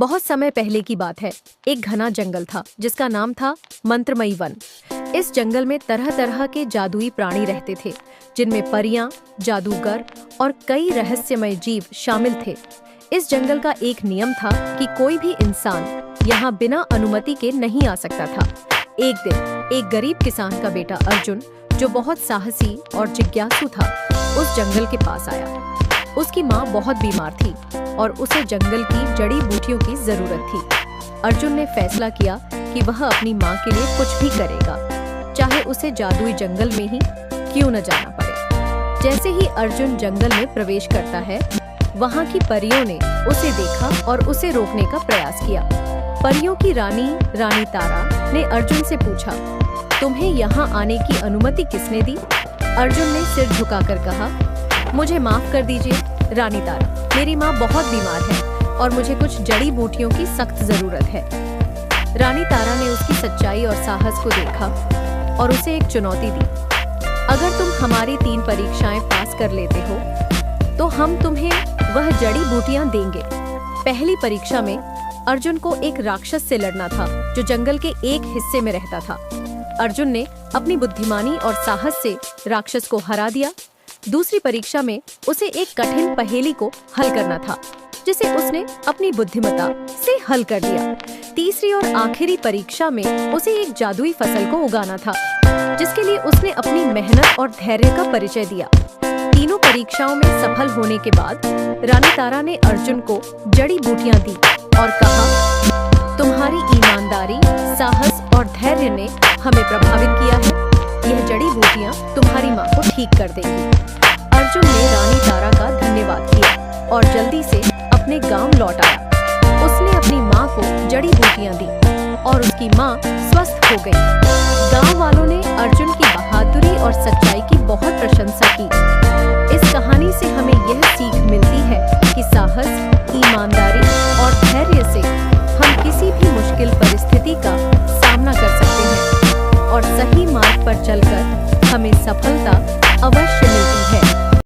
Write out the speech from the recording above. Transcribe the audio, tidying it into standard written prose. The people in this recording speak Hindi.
बहुत समय पहले की बात है। एक घना जंगल था जिसका नाम था मंत्रमयी वन। इस जंगल में तरह तरह के जादुई प्राणी रहते थे, जिनमें परियां, जादूगर और कई रहस्यमय जीव शामिल थे। इस जंगल का एक नियम था कि कोई भी इंसान यहाँ बिना अनुमति के नहीं आ सकता था। एक दिन एक गरीब किसान का बेटा अर्जुन, जो बहुत साहसी और जिज्ञासु था, उस जंगल के पास आया। उसकी माँ बहुत बीमार थी और उसे जंगल की जड़ी बूटियों की जरूरत थी। अर्जुन ने फैसला किया कि वह अपनी माँ के लिए कुछ भी करेगा, चाहे उसे जादुई जंगल में ही क्यों न जाना पड़े। जैसे ही अर्जुन जंगल में प्रवेश करता है, वहाँ की परियों ने उसे देखा और उसे रोकने का प्रयास किया। परियों की रानी तारा ने अर्जुन से पूछा, तुम्हें यहाँ आने की अनुमति किसने दी? अर्जुन ने सिर झुकाकर कहा, मुझे माफ कर दीजिए रानी तारा, मेरी माँ बहुत बीमार है और मुझे कुछ जड़ी बूटियों की सख्त जरूरत है। रानी तारा ने उसकी सच्चाई और साहस को देखा और उसे एक चुनौती दी। अगर तुम हमारी 3 परीक्षाएं पास कर लेते हो तो हम तुम्हें वह जड़ी बूटियां देंगे। पहली परीक्षा में अर्जुन को एक राक्षस से लड़ना था जो जंगल के एक हिस्से में रहता था। अर्जुन ने अपनी बुद्धिमानी और साहस से राक्षस को हरा दिया। दूसरी परीक्षा में उसे एक कठिन पहेली को हल करना था, जिसे उसने अपनी बुद्धिमत्ता से हल कर दिया। तीसरी और आखिरी परीक्षा में उसे एक जादुई फसल को उगाना था, जिसके लिए उसने अपनी मेहनत और धैर्य का परिचय दिया। तीनों परीक्षाओं में सफल होने के बाद रानी तारा ने अर्जुन को जड़ी बूटियां दी और कहा, तुम्हारी ईमानदारी, साहस और धैर्य ने हमें प्रभावित किया है। यह जड़ी बूटियां तुम्हारी माँ को ठीक कर देंगी। अर्जुन ने रानी तारा का धन्यवाद किया और जल्दी से अपने गांव लौट आया। उसने अपनी माँ को जड़ी बूटियां दी और उसकी माँ स्वस्थ हो गई। गांव वालों ने अर्जुन की बहादुरी और सच्चाई की बहुत प्रशंसा की। इस कहानी से हमें यह सीख मिलती है कि साहस, ईमानदारी और धैर्य से हम किसी भी मुश्किल परिस्थिति का सामना कर सकते हैं और सही मार्ग पर चलकर हमें सफलता अवश्य मिलती है।